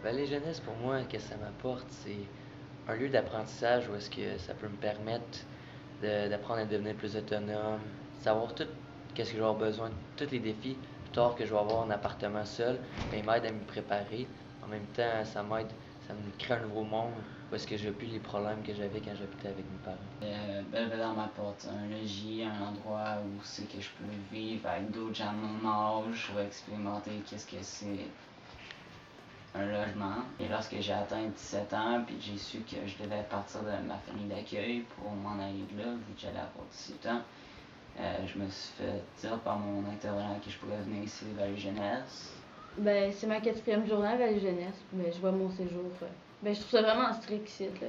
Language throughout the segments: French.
Vallée Jeunesse, pour moi, qu'est-ce que ça m'apporte, c'est un lieu d'apprentissage où est-ce que ça peut me permettre d'apprendre à devenir plus autonome, savoir tout qu'est-ce que je vais avoir besoin, tous les défis plus tard que je vais avoir en appartement seul, ben, il m'aide à m'y préparer. En même temps, ça me crée un nouveau monde où est-ce que j'ai plus les problèmes que j'avais quand j'habitais avec mes parents. Belvédère m'apporte un logis, un endroit où c'est que je peux vivre avec d'autres gens de mon âge pour expérimenter qu'est-ce que c'est un logement. Et lorsque j'ai atteint 17 ans, puis j'ai su que je devais partir de ma famille d'accueil pour m'en aller de là, vu que j'allais avoir 18 ans, je me suis fait dire par mon intervenant que je pourrais venir ici à Vallée Jeunesse. Ben, c'est ma 4e journée à Vallée Jeunesse, mais je vois mon séjour. Ben, je trouve ça vraiment strict ici, là.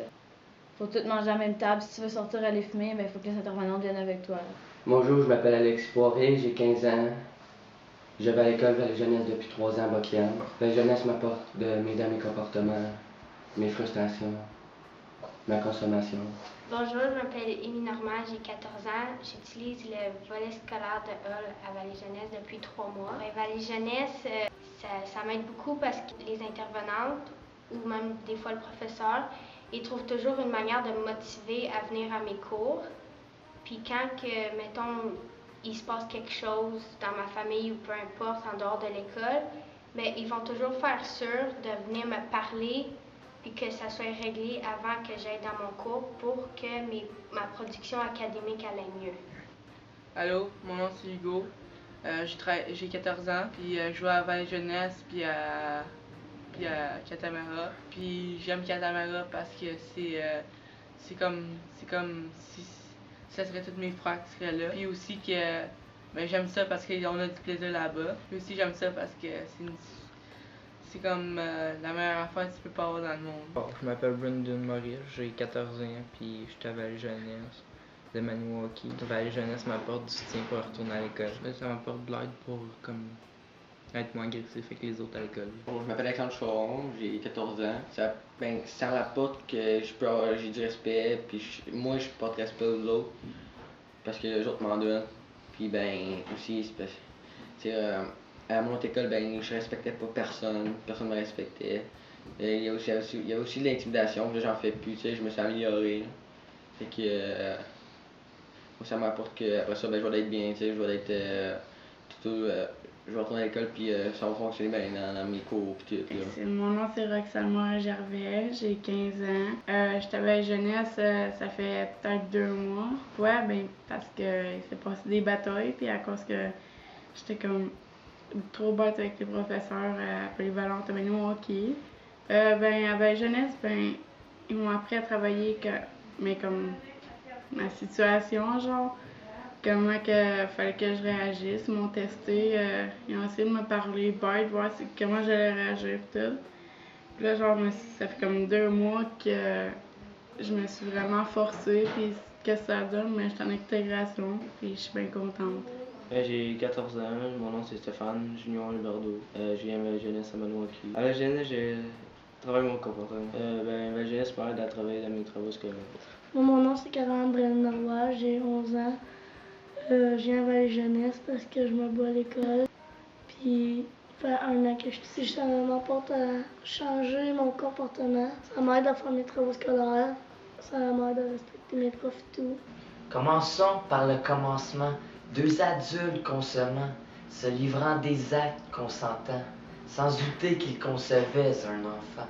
Faut tout manger à la même table. Si tu veux sortir aller fumer, ben, il faut que les intervenants viennent avec toi. Bonjour, je m'appelle Alexis Poirier, j'ai 15 ans. Je vais à l'école Vallée Jeunesse depuis 3 ans à Buckland. Vallée Jeunesse m'apporte de m'aider à mes comportements, mes frustrations, ma consommation. Bonjour, je m'appelle Émilie Normand, j'ai 14 ans. J'utilise le volet scolaire de Hull à Vallée Jeunesse depuis 3 mois. Vallée Jeunesse, ça m'aide beaucoup parce que les intervenantes, ou même des fois le professeur, ils trouvent toujours une manière de me motiver à venir à mes cours. Puis quand, mettons, il se passe quelque chose dans ma famille ou peu importe, en dehors de l'école, bien, ils vont toujours faire sûr de venir me parler puis que ça soit réglé avant que j'aille dans mon cours pour que ma production académique aille mieux. Allô, mon nom c'est Hugo, j'ai 14 ans, puis je joue à Vallée Jeunesse puis à Katamara. Puis j'aime Katamara parce que c'est comme si ça serait tous mes frères qui seraient là. Puis aussi que j'aime ça parce qu'on a du plaisir là-bas. Puis aussi j'aime ça parce que c'est comme la meilleure affaire que tu peux pas avoir dans le monde. Bon, je m'appelle Brendan Maurice, j'ai 14 ans, puis je suis à Vallée Jeunesse de Maniwaki. Vallée Jeunesse m'apporte du soutien pour retourner à l'école. Ça m'apporte de l'aide pour comme être moins agressif avec les autres à l'école. Bon, je m'appelle Alexandre Choron, j'ai 14 ans. Ça m'apporte que j'ai du respect, puis moi je porte respect aux autres parce que les autres m'en donnent. Puis aussi c'est parce que à mon école, je respectais pas personne me respectait. Il y avait aussi de l'intimidation, là j'en fais plus, je me suis amélioré. Là. Fait que ça m'apporte que après ça, je vais être bien, je vais être je vais retourner à l'école puis ça va fonctionner bien dans mes cours pis tout. Là. Mon nom c'est Roxane Gervais, j'ai 15 ans. J'étais à Vallée Jeunesse, ça fait peut-être 2 mois. Pourquoi? Parce que il s'est passé des batailles puis à cause que j'étais comme trop bête avec les professeurs polyvalentes à Maniwaki. À Vallée Jeunesse, ils m'ont appris à travailler comme ma situation, genre. Comment que fallait que je réagisse, ils m'ont testé, ils ont essayé de me parler bête, voir comment j'allais réagir et tout. Puis là, genre, ça fait comme 2 mois que je me suis vraiment forcée, puis qu'est-ce que ça donne, mais je suis en intégration, puis je suis bien contente. J'ai 14 ans, mon nom c'est Stéphane Junior Liberdo, je viens à la jeunesse à Maniwaki. À la jeunesse, je travaille mon comportement. La jeunesse m'aide à travailler dans mes travaux scolaires. Mon nom c'est Caroline Brennan-Roy, j'ai 11 ans. Je viens à Vallée Jeunesse parce que je me bats à l'école. Puis, ça fait 1 an que je suis ici, ça m'apporte à changer mon comportement. Ça m'aide à faire mes travaux scolaires. Ça m'aide à respecter mes profs et tout. Commençons par le commencement. 2 adultes consommant, se livrant des actes consentants, sans douter qu'ils concevaient un enfant.